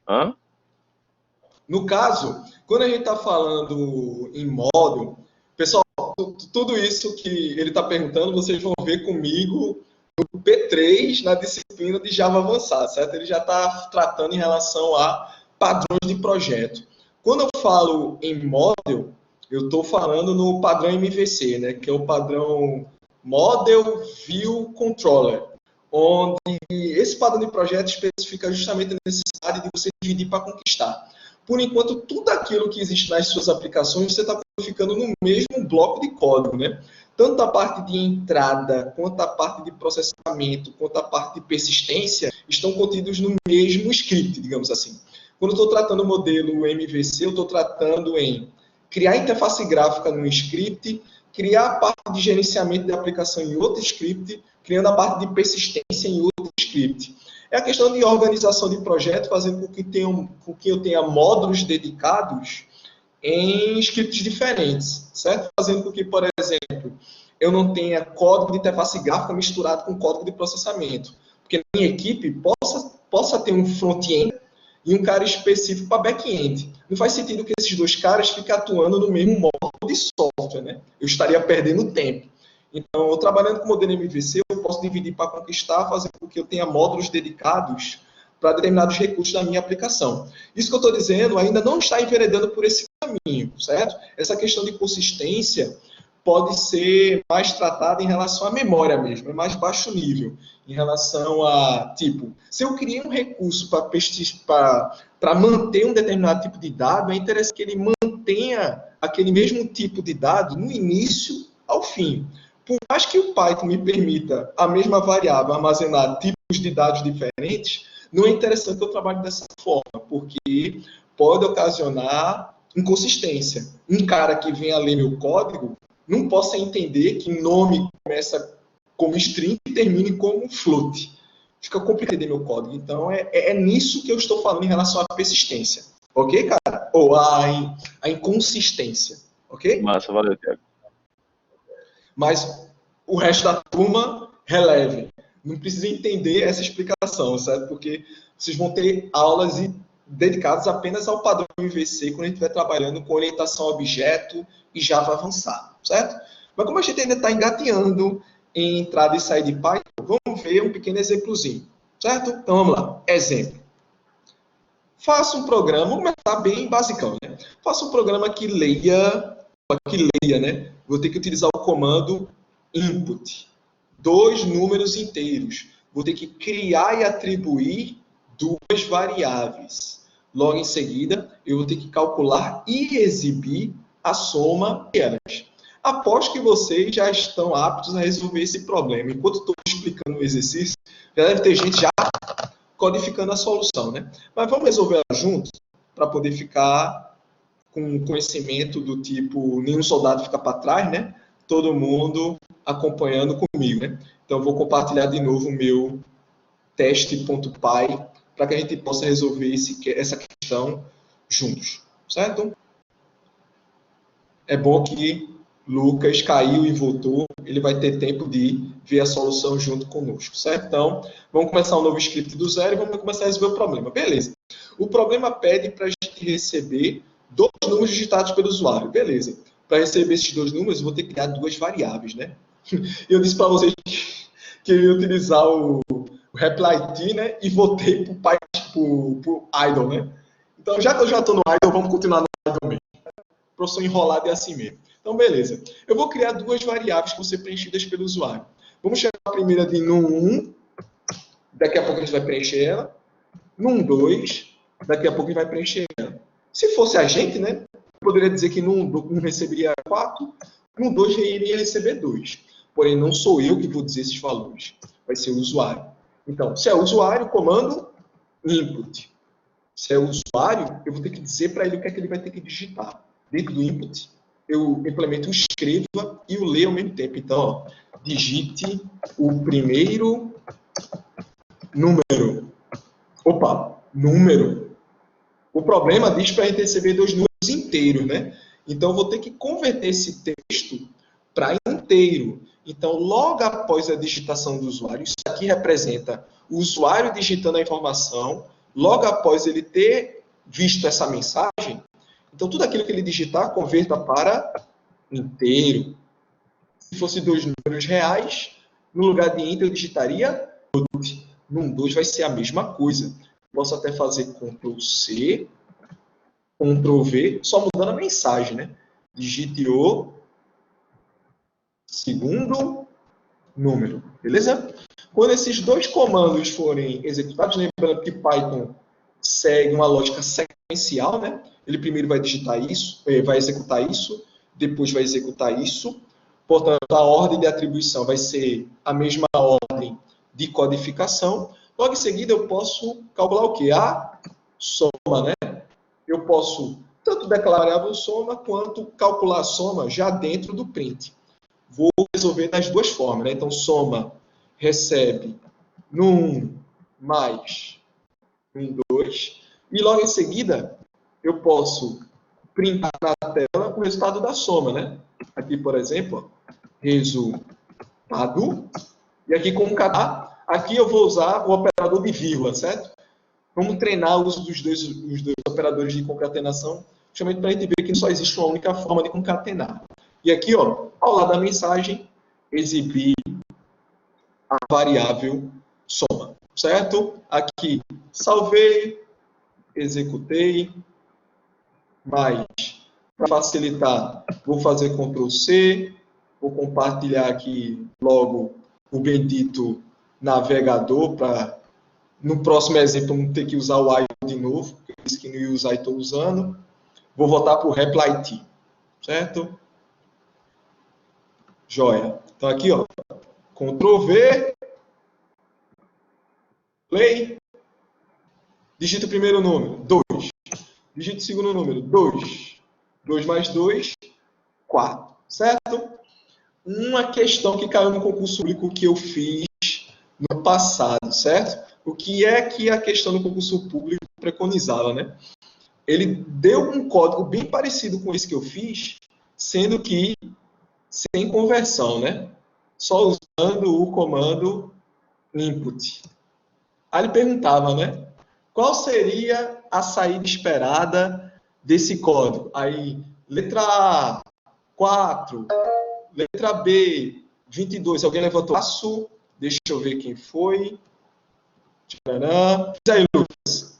Hã? No caso, quando a gente está falando em módulo, pessoal, tudo isso que ele está perguntando, vocês vão ver comigo no P3, na disciplina de Java avançado, certo? Ele já está tratando em relação a padrões de projeto. Quando eu falo em model, eu estou falando no padrão MVC, né? Que é o padrão Model View Controller, onde esse padrão de projeto especifica justamente a necessidade de você dividir para conquistar. Por enquanto, tudo aquilo que existe nas suas aplicações, você está ficando no mesmo bloco de código, né? Tanto a parte de entrada, quanto a parte de processamento, quanto a parte de persistência, estão contidos no mesmo script, digamos assim. Quando eu estou tratando o modelo MVC, eu estou tratando em criar interface gráfica num script, criar a parte de gerenciamento de aplicação em outro script, criando a parte de persistência em outro script. É a questão de organização de projeto, fazendo com que eu tenha módulos dedicados em scripts diferentes, certo? Fazendo com que, por exemplo, eu não tenha código de interface gráfica misturado com código de processamento. Porque na minha equipe possa ter um front-end e um cara específico para back-end. Não faz sentido que esses dois caras fiquem atuando no mesmo módulo de software, né? Eu estaria perdendo tempo. Então, eu trabalhando com o modelo MVC, eu posso dividir para conquistar, fazendo com que eu tenha módulos dedicados para determinados recursos da minha aplicação. Isso que eu estou dizendo ainda não está enveredando por esse caminho, certo? Essa questão de consistência pode ser mais tratada em relação à memória mesmo, é mais baixo nível, em relação a, tipo, se eu criei um recurso para manter um determinado tipo de dado, é interessante que ele mantenha aquele mesmo tipo de dado no início ao fim. Por mais que o Python me permita a mesma variável armazenar tipos de dados diferentes, não é interessante que eu trabalhe dessa forma, porque pode ocasionar inconsistência. Um cara que vem a ler meu código não possa entender que nome começa como string e termine como float. Fica complicado entender meu código. Então, é nisso que eu estou falando em relação à persistência. Ok, cara? Ou a inconsistência. Ok? Massa, valeu, Thiago. Mas o resto da turma, releve. Não precisa entender essa explicação, certo? Porque vocês vão ter aulas dedicadas apenas ao padrão MVC quando a gente estiver trabalhando com orientação a objeto e Java avançado, certo? Mas como a gente ainda está engateando em entrada e sair de Python, vamos ver um pequeno exemplozinho, certo? Então vamos lá. Exemplo. Faça um programa, vamos começar bem basicão, né? Faça um programa que leia, né? Vou ter que utilizar o comando input. 2 números inteiros. Vou ter que criar e atribuir 2 variáveis. Logo em seguida, eu vou ter que calcular e exibir a soma delas. Aposto que vocês já estão aptos a resolver esse problema. Enquanto estou explicando o exercício, já deve ter gente já codificando a solução, né? Mas vamos resolver ela juntos para poder ficar com conhecimento do tipo nenhum soldado fica para trás, né? Todo mundo acompanhando comigo, né? Então, eu vou compartilhar de novo o meu teste.py para que a gente possa resolver essa questão juntos, certo? É bom que Lucas caiu e voltou, ele vai ter tempo de ver a solução junto conosco, certo? Então, vamos começar um novo script do zero e vamos começar a resolver o problema. Beleza. O problema pede para a gente receber 2 números digitados pelo usuário. Beleza. Para receber esses 2 números, eu vou ter que criar 2 variáveis, né? Eu disse para vocês que eu ia utilizar o replyT, né? E voltei para o idle, né? Então, já que eu já estou no idle, vamos continuar no idle mesmo. O professor enrolado é assim mesmo. Então, beleza. Eu vou criar 2 variáveis que vão ser preenchidas pelo usuário. Vamos chamar a primeira de num1, daqui a pouco a gente vai preencher ela. Num2, daqui a pouco a gente vai preencher ela. Se fosse a gente, né, eu poderia dizer que num1 receberia 4, num2 iria receber 2. Porém, não sou eu que vou dizer esses valores. Vai ser o usuário. Então, se é o usuário, comando input. Se é o usuário, eu vou ter que dizer para ele o que é que ele vai ter que digitar. Dentro do input, eu implemento o escreva e o lê ao mesmo tempo. Então, ó, digite o primeiro número. Opa, número. O problema diz para a gente receber 2 números inteiros, né? Então, eu vou ter que converter esse texto para inteiro. Então, logo após a digitação do usuário, isso aqui representa o usuário digitando a informação, logo após ele ter visto essa mensagem. Então, tudo aquilo que ele digitar, converta para inteiro. Se fosse 2 números reais, no lugar de int, eu digitaria out. Num2 vai ser a mesma coisa. Posso até fazer Ctrl+C, Ctrl+V, só mudando a mensagem, né? Digite o segundo número, beleza? Quando esses 2 comandos forem executados, lembrando que Python segue uma lógica sequencial, né? Ele primeiro vai digitar isso, vai executar isso, depois vai executar isso. Portanto, a ordem de atribuição vai ser a mesma ordem de codificação. Logo em seguida, eu posso calcular o quê? A soma, né? Eu posso tanto declarar a variável soma, quanto calcular a soma já dentro do print. Vou resolver das 2 formas, né? Então, soma recebe num mais num2, e logo em seguida eu posso printar na tela o resultado da soma, né? Aqui, por exemplo, resultado, e aqui concatenar, aqui eu vou usar o operador de vírgula, certo? Vamos treinar o uso dos dois operadores de concatenação, justamente para a gente ver que só existe uma única forma de concatenar. E aqui, ó, ao lado da mensagem, exibir a variável soma, certo? Aqui, salvei, executei, mas, para facilitar, vou fazer Ctrl+C, vou compartilhar aqui logo o bendito navegador, para, no próximo exemplo, não ter que usar o IO de novo, porque eu disse que não ia usar e estou usando. Vou voltar para o replyT, certo? Joia. Então, aqui, ó, Ctrl+V, play, digita o primeiro número, 2. Digita o segundo número, 2. 2 mais 2, 4. Certo? Uma questão que caiu no concurso público que eu fiz no passado, certo? O que é que a questão do concurso público preconizava, né? Ele deu um código bem parecido com esse que eu fiz, sendo que sem conversão, né? Só usando o comando input. Aí ele perguntava, né? Qual seria a saída esperada desse código? Aí, letra A, 4. Letra B, 22. Alguém levantou o braço? Deixa eu ver quem foi. Tcharam. Diz aí, Lucas.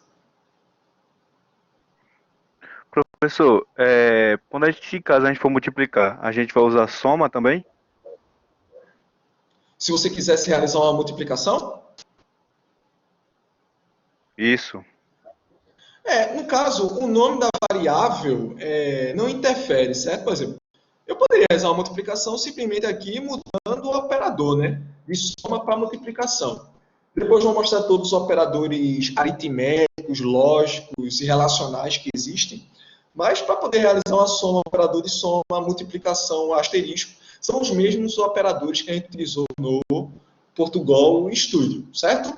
Professor, quando a gente, caso a gente for multiplicar, a gente vai usar soma também? Se você quisesse realizar uma multiplicação, Isso. No caso, o nome da variável não interfere, certo? Por exemplo, eu poderia realizar uma multiplicação simplesmente aqui mudando o operador, né? De soma para multiplicação. Depois vou mostrar todos os operadores aritméticos, lógicos e relacionais que existem. Mas para poder realizar uma soma, operador de soma, multiplicação, asterisco, são os mesmos operadores que a gente utilizou no Portugal Studio, certo?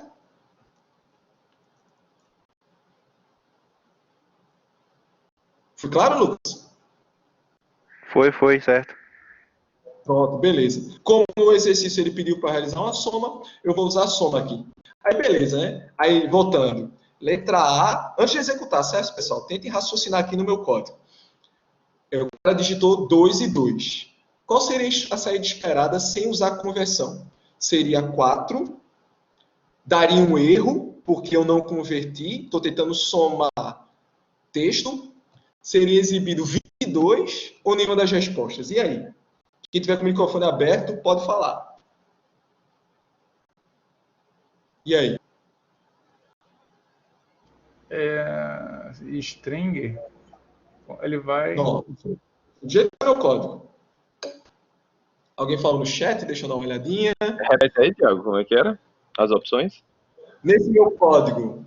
Foi claro, Lucas? Foi, certo. Pronto, beleza. Como o exercício ele pediu para realizar uma soma, eu vou usar a soma aqui. Aí, beleza, né? Aí, voltando. Letra A, antes de executar, certo, pessoal? Tentem raciocinar aqui no meu código. O cara digitou 2 e 2. Qual seria a saída esperada sem usar conversão? Seria 4. Daria um erro, porque eu não converti. Estou tentando somar texto. Seria exibido 22 ou nenhuma das respostas? E aí? Quem tiver com o microfone aberto, pode falar. E aí? String, ele vai... Não. Do jeito que é o meu código. Alguém fala no chat? Deixa eu dar uma olhadinha. Repete aí, Thiago, como é que era? As opções? Nesse meu código.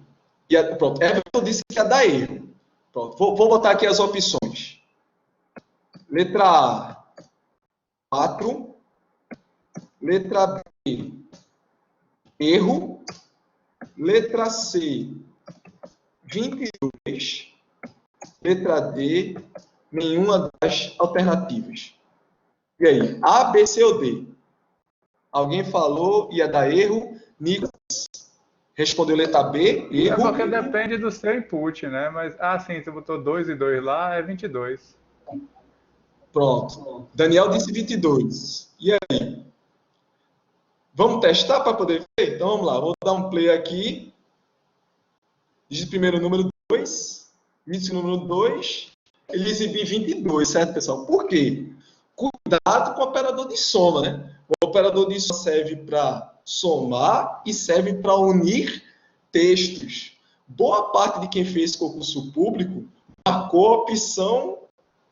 Pronto, Everton disse que ia dar erro. Pronto, vou botar aqui as opções. Letra A, 4. Letra B, erro. Letra C, 22. Letra D, nenhuma das alternativas. E aí? A, B, C ou D? Alguém falou, ia dar erro. Nicolas respondeu letra B, erro. Porque depende do seu input, né? Mas, sim, você botou 2 e 2 lá, é 22. Pronto. Daniel disse 22. E aí? Vamos testar para poder ver? Então vamos lá, vou dar um play aqui. Digite primeiro o número 2. Digite o número 2. Ele exibiu 22, certo, pessoal? Por quê? Cuidado com o operador de soma, né? O operador de soma serve para somar e serve para unir textos. Boa parte de quem fez concurso público marcou a opção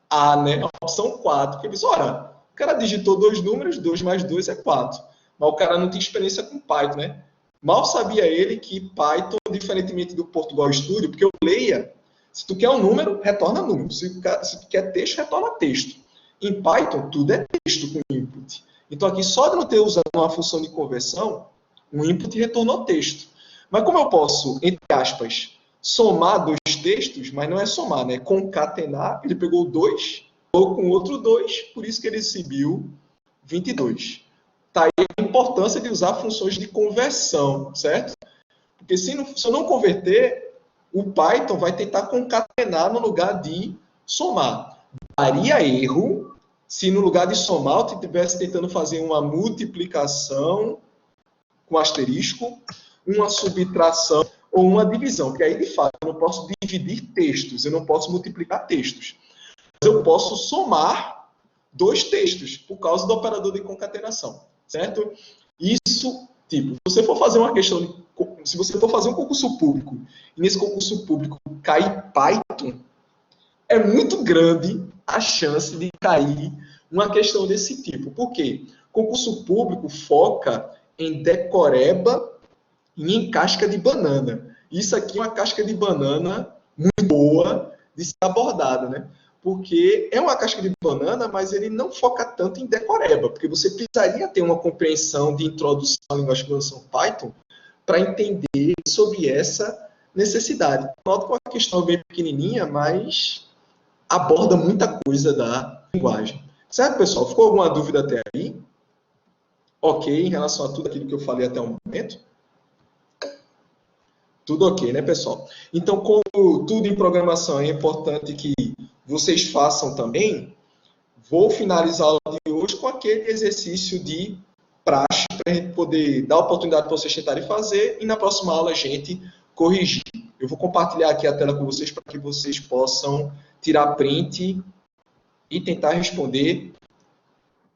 A, né? A opção 4. Porque eles, olha, o cara digitou 2 números, 2 mais 2 é 4. Mas o cara não tem experiência com Python, né? Mal sabia ele que Python, diferentemente do Portugal Studio, porque eu leia, se tu quer um número, retorna número. Se tu quer texto, retorna texto. Em Python, tudo é texto com input. Então, aqui, só de não ter usado uma função de conversão, o input retornou texto. Mas como eu posso, entre aspas, somar 2 textos, mas não é somar, né? Concatenar, ele pegou 2, ou com outro 2, por isso que ele exibiu 22. Tá aí a importância de usar funções de conversão, certo? Porque se eu não converter, o Python vai tentar concatenar no lugar de somar. Daria erro se no lugar de somar eu estivesse tentando fazer uma multiplicação com asterisco, uma subtração ou uma divisão, que aí, de fato, eu não posso dividir textos, eu não posso multiplicar textos. Mas eu posso somar 2 textos, por causa do operador de concatenação, certo? Isso, tipo, se você for fazer uma questão, se você for fazer um concurso público, e nesse concurso público cair Python, é muito grande a chance de cair uma questão desse tipo. Por quê? Concurso público foca em decoreba e em casca de banana. Isso aqui é uma casca de banana muito boa de ser abordada, né? Porque é uma casca de banana, mas ele não foca tanto em decoreba, porque você precisaria ter uma compreensão de introdução à linguagem de programação Python para entender sobre essa necessidade. Nota que é uma questão bem pequenininha, mas aborda muita coisa da linguagem. Certo, pessoal? Ficou alguma dúvida até aí? Ok, em relação a tudo aquilo que eu falei até o momento? Tudo ok, né, pessoal? Então, como tudo em programação é importante que vocês façam também, vou finalizar a aula de hoje com aquele exercício de praxe para a gente poder dar a oportunidade para vocês tentarem fazer e na próxima aula a gente corrigir. Eu vou compartilhar aqui a tela com vocês para que vocês possam tirar print e tentar responder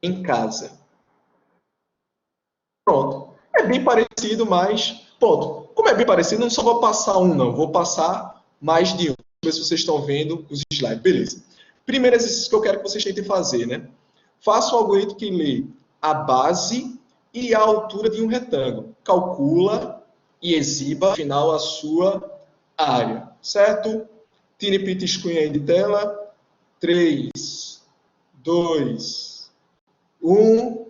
em casa. Pronto. É bem parecido, mas... Pronto. Como é bem parecido, não só vou passar um, não. Vou passar mais de um. Deixa eu ver se vocês estão vendo os slides. Beleza. Primeiro exercício que eu quero que vocês tentem fazer, né? Faça um algoritmo que lê a base e a altura de um retângulo. Calcula e exiba, no final, a sua área. Certo? Tire print screen aí de tela. 3, 2, 1.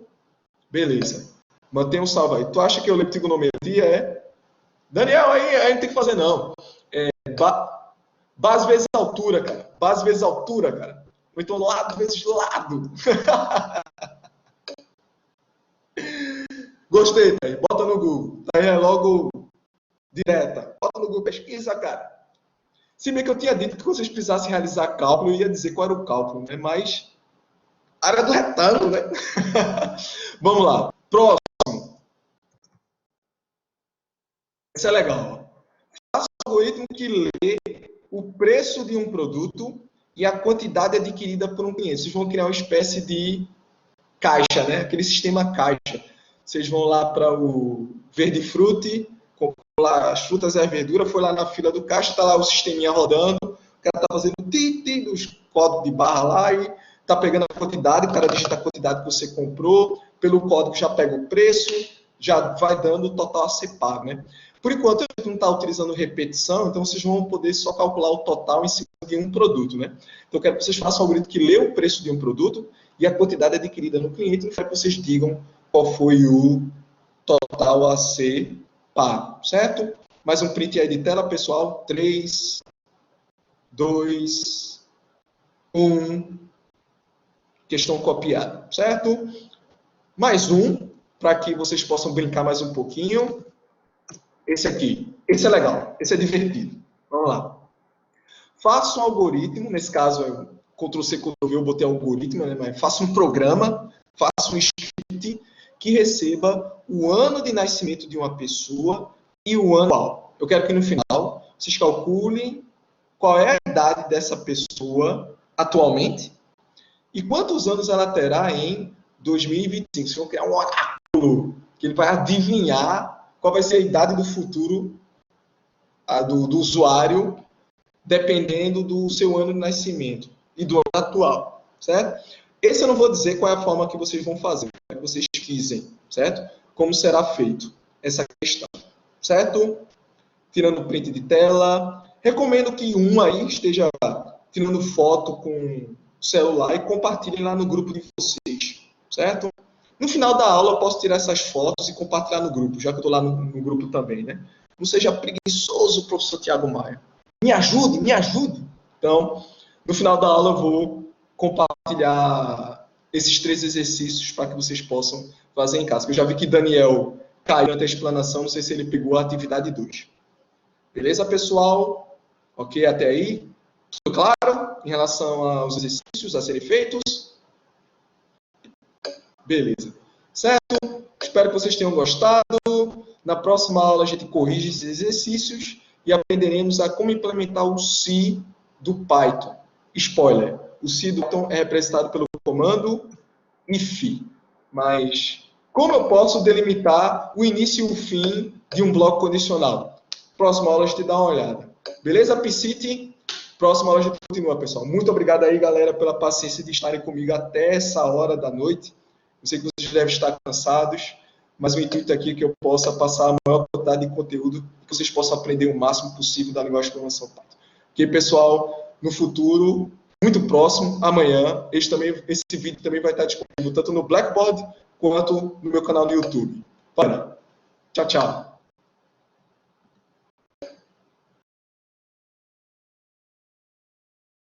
Beleza. Mantenha um salvo aí. Tu acha que eu lembro trigonometria? É? Daniel, aí não tem que fazer, não. Base vezes altura, cara. Base vezes altura, cara. Ou então lado vezes lado. Gostei, tá? Bota no Google. Aí é logo direta. Bota no Google, pesquisa, cara. Se bem que eu tinha dito que vocês precisassem realizar cálculo, eu ia dizer qual era o cálculo, né? Mas área do retângulo, né? Vamos lá. Próximo. Isso é legal. Faça um algoritmo que lê o preço de um produto e a quantidade adquirida por um cliente. Vocês vão criar uma espécie de caixa, né? Aquele sistema caixa. Vocês vão lá para o Verdifruti, comprou lá as frutas e as verduras, foi lá na fila do caixa, está lá o sisteminha rodando, o cara está fazendo ti dos códigos de barra lá e está pegando a quantidade, o cara digita a quantidade que você comprou, pelo código já pega o preço, já vai dando o total a ser pago, né? Por enquanto, a gente não está utilizando repetição, então vocês vão poder só calcular o total em cima de um produto, né? Então, eu quero que vocês façam um algoritmo que lê o preço de um produto e a quantidade adquirida no cliente, e quero que vocês digam qual foi o total a ser pago, certo? Mais um print aí de tela, pessoal. 3, 2, 1. Questão copiada, certo? Mais um, para que vocês possam brincar mais um pouquinho. Esse aqui. Esse é legal. Esse é divertido. Vamos lá. Faça um algoritmo, nesse caso é Ctrl+C, Ctrl+V, eu botei algoritmo, né? Mas faça um programa, faça um script que receba o ano de nascimento de uma pessoa e o ano atual. Eu quero que no final vocês calculem qual é a idade dessa pessoa atualmente e quantos anos ela terá em 2025. Vocês vão criar um oráculo que ele vai adivinhar qual vai ser a idade do futuro do usuário, dependendo do seu ano de nascimento e do ano atual, certo? Esse eu não vou dizer qual é a forma que vocês vão fazer, que vocês quiserem, certo? Como será feito essa questão, certo? Tirando print de tela. Recomendo que um aí esteja tirando foto com celular e compartilhem lá no grupo de vocês, certo? No final da aula eu posso tirar essas fotos e compartilhar no grupo, já que eu estou lá no grupo também, né? Não seja preguiçoso, professor Tiago Maia. Me ajude, me ajude. Então, no final da aula eu vou compartilhar esses 3 exercícios para que vocês possam fazer em casa. Eu já vi que Daniel caiu durante a explanação, não sei se ele pegou a atividade 2. Beleza, pessoal? Ok, até aí? Tudo claro em relação aos exercícios a serem feitos? Beleza. Certo? Espero que vocês tenham gostado. Na próxima aula a gente corrige esses exercícios e aprenderemos a como implementar o se do Python. Spoiler, o se do Python é representado pelo comando if. Mas como eu posso delimitar o início e o fim de um bloco condicional? Próxima aula a gente dá uma olhada. Beleza, P-City? Próxima aula a gente continua, pessoal. Muito obrigado aí, galera, pela paciência de estarem comigo até essa hora da noite. Eu sei que vocês devem estar cansados, mas o intuito aqui é que eu possa passar a maior quantidade de conteúdo, que vocês possam aprender o máximo possível da linguagem de programação Python. Ok, pessoal? No futuro, muito próximo, amanhã, esse vídeo também vai estar disponível tanto no Blackboard quanto no meu canal no YouTube. Tchau, tchau.